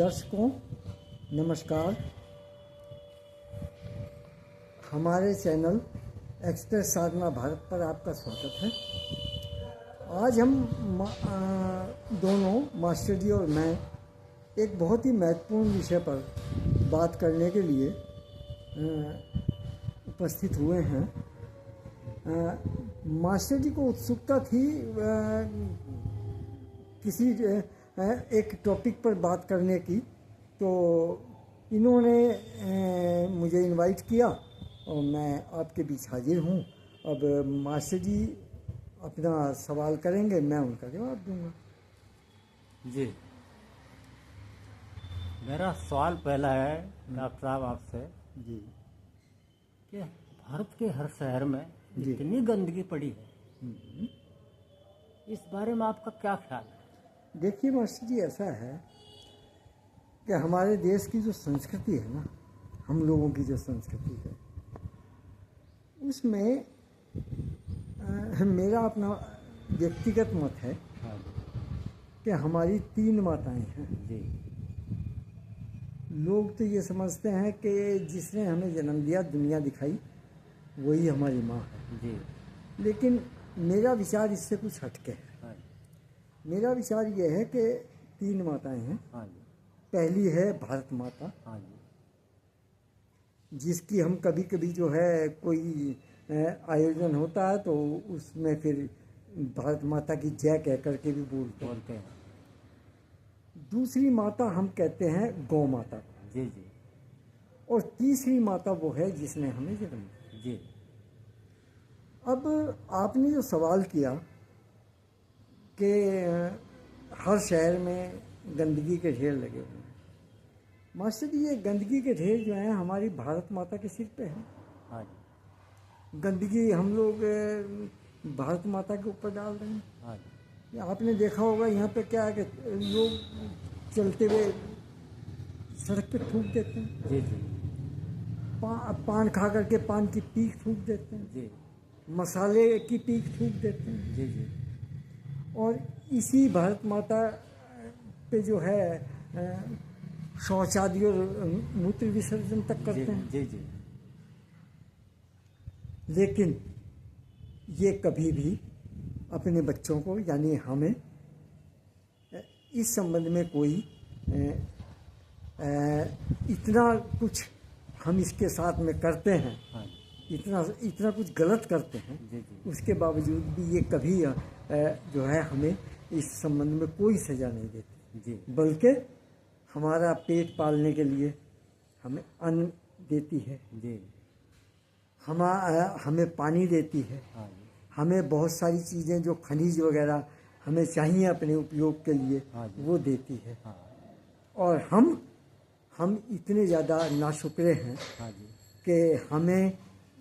दर्शकों नमस्कार। हमारे चैनल एक्सप्रेस साधना भारत पर आपका स्वागत है। आज हम दोनों मास्टर जी और मैं एक बहुत ही महत्वपूर्ण विषय पर बात करने के लिए उपस्थित हुए हैं। मास्टर जी को उत्सुकता थी किसी एक टॉपिक पर बात करने की, तो इन्होंने मुझे इनवाइट किया और मैं आपके बीच हाजिर हूँ। अब मास्टर जी अपना सवाल करेंगे, मैं उनका जवाब दूंगा। जी, मेरा सवाल पहला है डॉक्टर साहब आपसे जी कि भारत के हर शहर में इतनी गंदगी पड़ी है, इस बारे में आपका क्या ख्याल है? देखिए मास्टर जी, ऐसा है कि हमारे देश की जो संस्कृति है ना, हम लोगों की जो संस्कृति है, उसमें मेरा अपना व्यक्तिगत मत है कि हमारी 3 माताएं हैं। जी, लोग तो ये समझते हैं कि जिसने हमें जन्म दिया, दुनिया दिखाई, वही हमारी माँ है। जी, लेकिन मेरा विचार इससे कुछ हटके है। हाँ मेरा विचार ये है कि 3 माताएं हैं। हाँ जी, पहली है भारत माता, हाँ जी, जिसकी हम कभी कभी जो है कोई आयोजन होता है तो उसमें फिर भारत माता की जय कह करके भी बोलते हैं। दूसरी माता हम कहते हैं गौ माता। जी जी, और तीसरी माता वो है जिसने हमें जन्म दिया। जी, अब आपने जो सवाल किया कि हर शहर में गंदगी के ढेर लगे हुए हैं, मास्टर जी ये गंदगी के ढेर जो हैं हमारी भारत माता के सिर पे हैं। हाँ जी, गंदगी हम लोग भारत माता के ऊपर डाल रहे हैं। हाँ जी, आपने देखा होगा यहाँ पे क्या है कि लोग चलते हुए सड़क पे थूक देते हैं। जी जी, पान खा करके पान की पीक थूक देते हैं, जी, मसाले की पीक थूक देते हैं। जी जी, और इसी भारत माता पे जो है शौचादि और मूत्र विसर्जन तक करते हैं। जी जी, लेकिन ये कभी भी अपने बच्चों को, यानी हमें, इस संबंध में कोई इतना कुछ हम इसके साथ में करते हैं, हाँ जी, इतना कुछ गलत करते हैं, जी जी, उसके बावजूद भी ये कभी जो है हमें इस संबंध में कोई सज़ा नहीं देती। जी, बल्कि हमारा पेट पालने के लिए हमें अन्न देती है, जी, हमें पानी देती है, हाँ जी, हमें बहुत सारी चीज़ें जो खनिज वगैरह हमें चाहिए अपने उपयोग के लिए, हाँ जी, वो देती है। हाँ, और हम इतने ज़्यादा नाशुक्रे हैं हाँ जी, कि हमें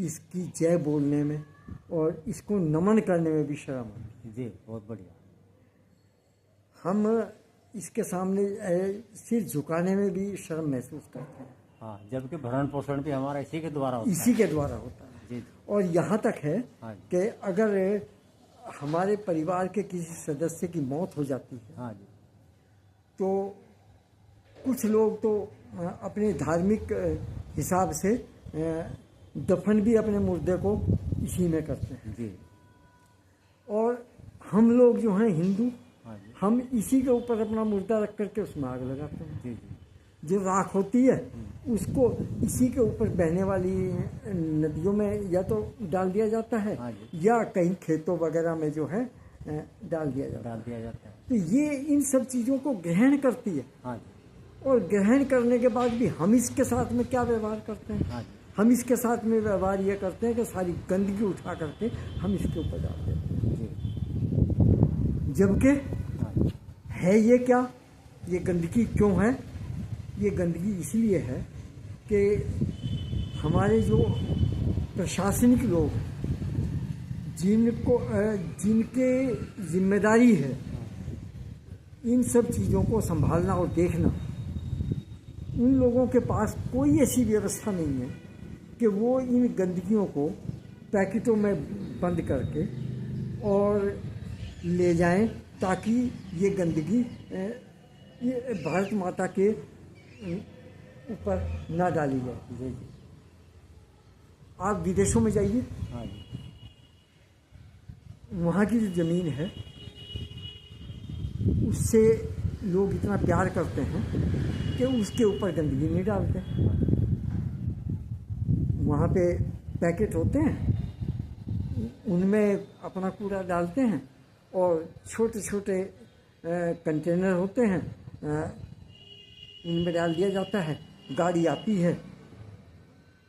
इसकी जय बोलने में और इसको नमन करने में भी शर्म आती है। जी, बहुत बढ़िया। हम इसके सामने सिर झुकाने में भी शर्म महसूस करते हैं। हाँ, जबकि भरण पोषण भी हमारा इसी के द्वारा होता इसी के द्वारा होता है। है। जी, और यहाँ तक है हाँ जी, कि अगर हमारे परिवार के किसी सदस्य की मौत हो जाती है, हाँ जी, तो कुछ लोग तो अपने धार्मिक हिसाब से दफन भी अपने मुर्दे को इसी में करते हैं। जी, और हम लोग जो हैं हिंदू, हाँ जी, हम इसी के ऊपर अपना मुर्दा रख करके उसमें आग लगाते हैं। जी जी, जो राख होती है उसको इसी के ऊपर बहने वाली नदियों में या तो डाल दिया जाता है, हाँ जी, या कहीं खेतों वगैरह में जो है डाल दिया जाता है। डाल दिया जाता है। तो ये इन सब चीज़ों को ग्रहण करती है। हाँ जी, और ग्रहण करने के बाद भी हम इसके साथ में क्या व्यवहार करते हैं? हाँ जी, हम इसके साथ में व्यवहार ये करते हैं कि सारी गंदगी उठा करके हम इसके ऊपर डाल देते हैं। जी, जबकि हाँ जी, है ये क्या, ये गंदगी क्यों है? ये गंदगी इसलिए है कि हमारे जो प्रशासनिक लोग हैं, जिनके जिम्मेदारी है इन सब चीज़ों को संभालना और देखना, उन लोगों के पास कोई ऐसी व्यवस्था नहीं है कि वो इन गंदगियों को पैकेटों में बंद करके और ले जाएं ताकि ये गंदगी ये भारत माता के ऊपर ना डाली जाए। जी जी। आप विदेशों में जाइए, हाँ जी। वहाँ की जो ज़मीन है उससे लोग इतना प्यार करते हैं कि उसके ऊपर गंदगी नहीं डालते। वहाँ पे पैकेट होते हैं, उनमें अपना कूड़ा डालते हैं और छोटे छोटे कंटेनर होते हैं, उनमें डाल दिया जाता है। गाड़ी आती है,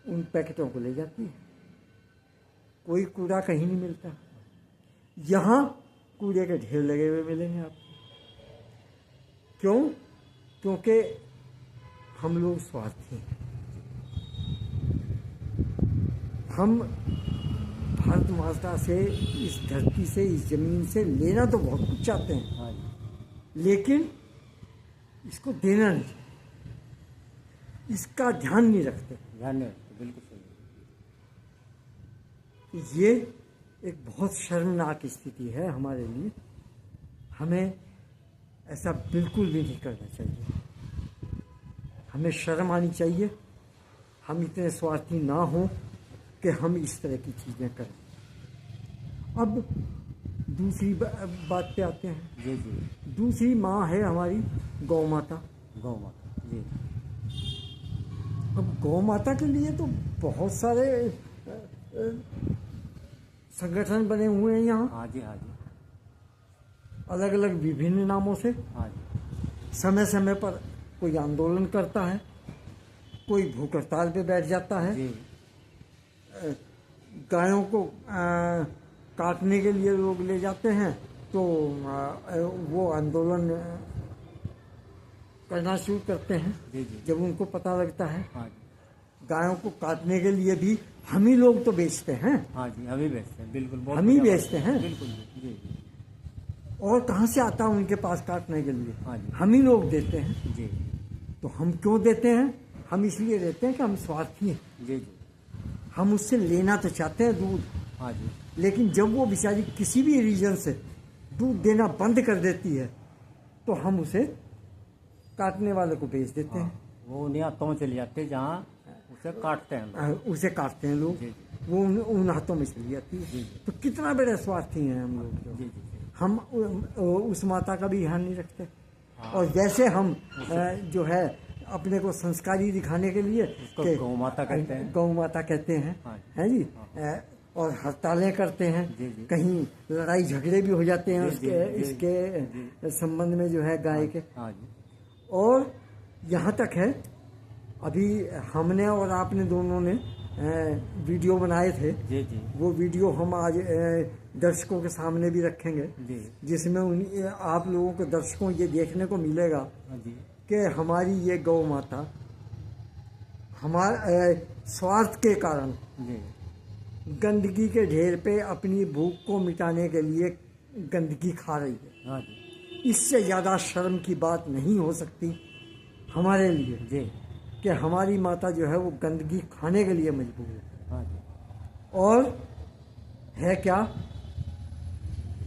उन पैकेटों को ले जाती है। कोई कूड़ा कहीं नहीं मिलता। यहाँ कूड़े के ढेर लगे हुए मिलेंगे आपको। क्यों? क्योंकि हम लोग स्वार्थी हैं। हम भारत माता से, इस धरती से, इस जमीन से लेना तो बहुत कुछ चाहते हैं, हाँ जी। लेकिन इसको देना नहीं, इसका ध्यान नहीं रखते। ध्यान नहीं रखते, बिल्कुल सही। ये एक बहुत शर्मनाक स्थिति है हमारे लिए। हमें ऐसा बिल्कुल भी नहीं करना चाहिए। हमें शर्म आनी चाहिए। हम इतने स्वार्थी ना हों कि हम इस तरह की चीज़ें करें। अब दूसरी बात पे आते हैं। जी जी। दूसरी माँ है हमारी गौ माता। गौ माता। जी। अब गौ माता के लिए तो बहुत सारे संगठन बने हुए हैं यहाँ, हाँ जी। हाँ जी। अलग अलग विभिन्न नामों से। हाँ जी। समय समय पर कोई आंदोलन करता है, कोई भूख हड़ताल पे बैठ जाता है। जी। गायों को काटने के लिए लोग ले जाते हैं तो वो आंदोलन करना शुरू करते हैं। जी जी। जब उनको पता लगता है हाँ जी। गायों को काटने के लिए भी हम ही लोग तो बेचते हैं, हाँ जी, हम ही बेचते हैं, बिल्कुल। बहुत हम ही बढ़िया बेचते बात हैं। है। बिल्कुल जी जी। और कहाँ से आता है उनके पास काटने के लिए? हाँ जी। हम ही लोग देते हैं। जी तो हम क्यों देते हैं? हम इसलिए देते हैं कि हम स्वार्थी हैं। जी जी। हम उससे लेना तो चाहते हैं दूध, हाँ जी। लेकिन जब वो बेचारी किसी भी रीजन से दूध देना बंद कर देती है तो हम उसे काटने वाले को बेच देते हैं। वो उन्हीं हाथों में चले जाते हैं जहाँ उसे काटते हैं लोग। उसे काटते हैं लोग, जी जी। वो उन हाथों में चली जाती है। तो कितना बड़े स्वार्थी हैं हम लोग। जी जी जी। हम उस माता का भी ध्यान नहीं रखते। और जैसे हम जो है अपने को संस्कारी दिखाने के लिए उसको कि गौ माता कहते हैं। गौ माता कहते हैं, हाँ हैं जी। और हड़तालें करते हैं, जी जी। कहीं लड़ाई झगड़े भी हो जाते हैं जी, जी, जी, इसके संबंध में जो है गाय के। हाँ जी। और यहाँ तक है, अभी हमने और आपने दोनों ने वीडियो बनाए थे। जी जी। वो वीडियो हम आज दर्शकों के सामने भी रखेंगे, जी। जिसमें आप लोगों को, दर्शकों, ये देखने को मिलेगा हाँ जी। कि हमारी ये गौ माता हमारे स्वार्थ के कारण जी। गंदगी के ढेर पे अपनी भूख को मिटाने के लिए गंदगी खा रही है। हाँ जी। इससे ज़्यादा शर्म की बात नहीं हो सकती हमारे लिए जी। कि हमारी माता जो है वो गंदगी खाने के लिए मजबूर है। हाँ जी। और है क्या,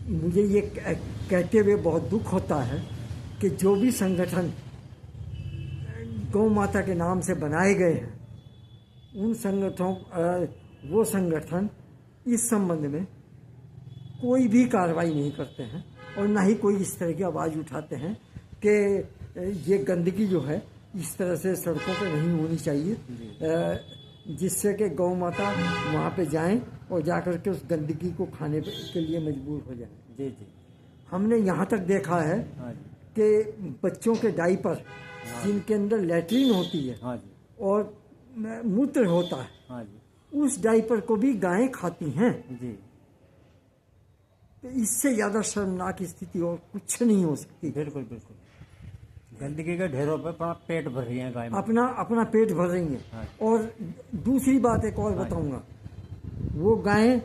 मुझे ये कहते हुए बहुत दुख होता है कि जो भी संगठन गौ माता के नाम से बनाए गए हैं, उन वो संगठन इस संबंध में कोई भी कार्रवाई नहीं करते हैं और ना ही कोई इस तरह की आवाज़ उठाते हैं कि ये गंदगी जो है इस तरह से सड़कों पर नहीं होनी चाहिए, जिससे कि गौ माता वहाँ पे जाएं और जाकर के उस गंदगी को खाने के लिए मजबूर हो जाएं। जी जी। हमने यहाँ तक देखा है हाँ जी। कि बच्चों के डायपर जिनके अंदर लैट्रीन होती है हाँ जी। और मूत्र होता है, हाँ जी। उस डायपर को भी गायें खाती हैं। जी। तो इससे ज़्यादा शर्मनाक स्थिति और कुछ नहीं हो सकती। बिल्कुल बिल्कुल। गंदगी के ढेरों पे अपना पेट भर रही है गाय। अपना पेट भर रही हैं। हाँ। और दूसरी बात एक और बताऊंगा, वो गायें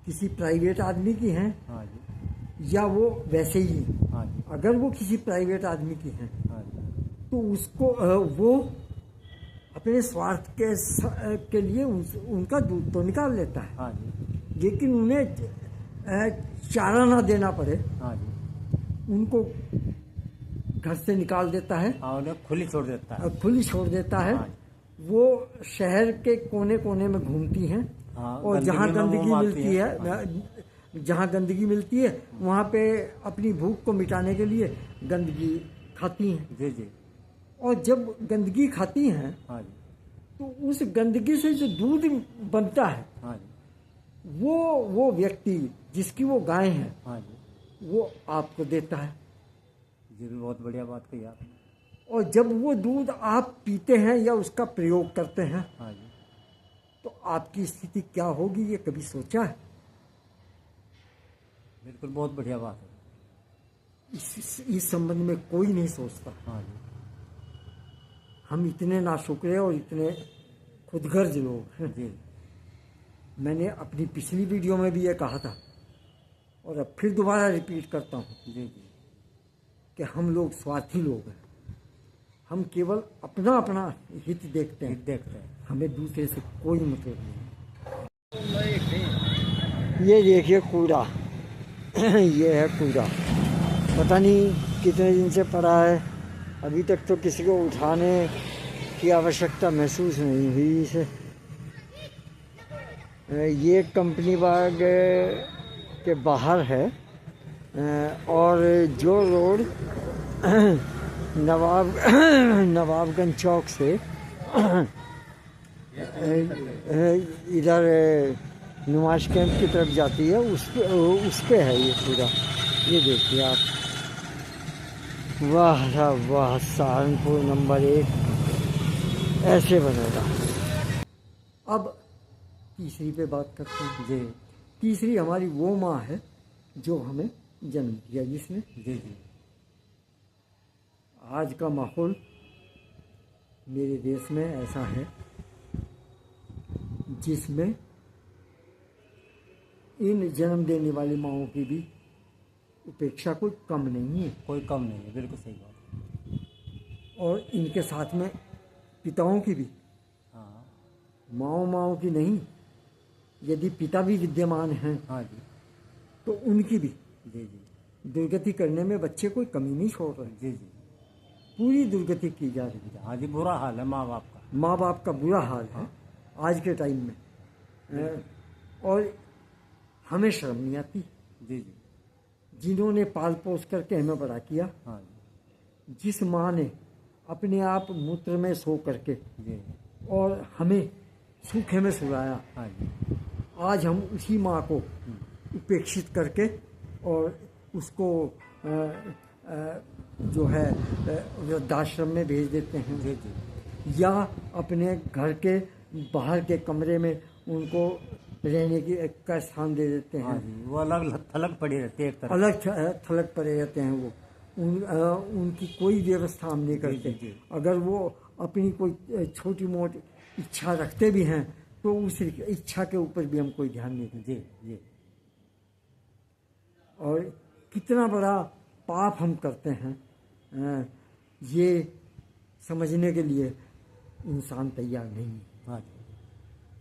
किसी प्राइवेट आदमी की हैं हाँ जी। या वो वैसे ही हैं। हाँ जी। अगर वो किसी प्राइवेट आदमी की हैं हाँ जी। तो उसको वो अपने स्वार्थ के लिए उनका दूध तो निकाल लेता है, हाँ जी। लेकिन उन्हें चारा ना देना पड़े, हाँ जी। उनको घर से निकाल देता है, हाँ, उन्हें खुली छोड़ देता है। और खुली छोड़ देता है। हाँ। वो शहर के कोने कोने में घूमती हैं, हाँ, और जहाँ गंदगी में गंदगी वो मिलती आती है, जहाँ गंदगी मिलती है वहाँ पे अपनी भूख को मिटाने के लिए गंदगी खाती हैं। जी जी। और जब गंदगी खाती हैं हाँ जी। तो उस गंदगी से जो दूध बनता है, हाँ जी। वो व्यक्ति जिसकी वो गाय है, हाँ जी। वो आपको देता है। जी, बहुत बढ़िया बात कही आपने। और जब वो दूध आप पीते हैं या उसका प्रयोग करते हैं, हाँ जी। तो आपकी स्थिति क्या होगी, ये कभी सोचा है? बिल्कुल, बहुत बढ़िया बात है। इस संबंध में कोई नहीं सोचता। हाँ जी। हम इतने नाशुक्र और इतने खुदगर्ज लोग हैं। जी मैंने अपनी पिछली वीडियो में भी ये कहा था, और अब फिर दोबारा रिपीट करता हूँ जी जी। कि हम लोग स्वार्थी लोग हैं। हम केवल अपना अपना हित देखते हैं, देखते हैं। हमें दूसरे से कोई मतलब नहीं। ये देखिए कूड़ा, ये है कूड़ा, पता नहीं कितने दिन से पड़ा है, अभी तक तो किसी को उठाने की आवश्यकता महसूस नहीं हुई इसे। ये कंपनी बाग के बाहर है, और जो रोड नवाबगंज चौक से इधर नुमाइश कैंप की तरफ जाती है, उस पे है ये पूरा। ये देखिए आप, वाह वाह, सहारनपुर नंबर 1 ऐसे बनेगा। अब तीसरी पे बात करते हैं। जी तीसरी हमारी वो माँ है जो हमें जन्म दिया, जिसने। जी जी। आज का माहौल मेरे देश में ऐसा है जिसमें इन जन्म देने वाली माँओं की भी उपेक्षा कोई कम नहीं है। कोई कम नहीं है, बिल्कुल सही बात। और इनके साथ में पिताओं की भी, हाँ माँओं की नहीं, यदि पिता भी विद्यमान हैं हाँ जी। तो उनकी भी जी जी। दुर्गति करने में बच्चे कोई कमी नहीं छोड़ रहे। जी जी। पूरी दुर्गति की जा रही है। हाँ जी, बुरा हाल है माँ बाप का। माँ बाप का बुरा हाल है आज के टाइम में। और हमें शर्म नहीं आती, जी जी। जिन्होंने पाल पोस करके हमें बड़ा किया। हाँ जी। जिस माँ ने अपने आप मूत्र में सो करके जी। और हमें सूखे में सुलाया, हाँ जी। आज हम उसी माँ को उपेक्षित करके और उसको जो है वृद्धाश्रम में भेज देते हैं, जी जी। या अपने घर के बाहर के कमरे में उनको रहने की का स्थान दे देते हाँ हैं। जी, वो अलग थलग पड़ी रहती है एक तरफ। अलग थलग पड़े रहते हैं वो। उनकी कोई व्यवस्था हम नहीं करते। जी, जी। अगर वो अपनी कोई छोटी मोटी इच्छा रखते भी हैं तो उस इच्छा के ऊपर भी हम कोई ध्यान नहीं देते। जी जी। और कितना बड़ा पाप हम करते हैं, ये समझने के लिए इंसान तैयार नहीं है। हाँ जी।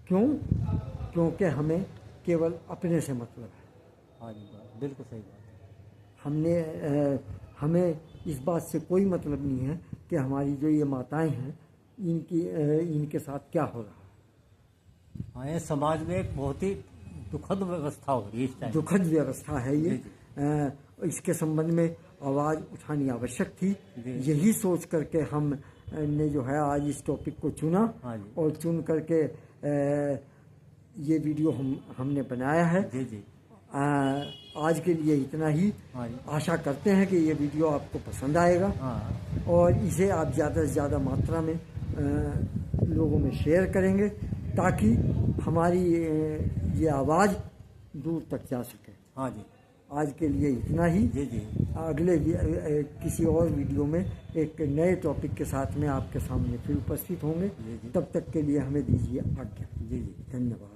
क्यों? क्योंकि हमें केवल अपने से मतलब है। हाँ जी, बिल्कुल सही बात है। हमें इस बात से कोई मतलब नहीं है कि हमारी जो ये माताएं हैं इनके साथ क्या हो रहा है। हाँ, ये समाज में एक बहुत ही दुखद व्यवस्था हो रही है इस टाइम। दुखद व्यवस्था है ये। जी, इसके संबंध में आवाज़ उठानी आवश्यक थी। जी। यही सोच करके हम ने जो है आज इस टॉपिक को चुना, हाँ जी। और चुन करके ये वीडियो हमने बनाया है। जी जी। आज के लिए इतना ही। हाँ जी। आशा करते हैं कि ये वीडियो आपको पसंद आएगा, हाँ और इसे आप ज़्यादा से ज़्यादा मात्रा में लोगों में शेयर करेंगे, ताकि हमारी ये आवाज़ दूर तक जा सके। हाँ जी। आज के लिए इतना ही। जी जी। अगले किसी और वीडियो में एक नए टॉपिक के साथ में आपके सामने फिर उपस्थित होंगे। जी, जी। तब तक के लिए हमें दीजिए आज्ञा। जी जी। धन्यवाद।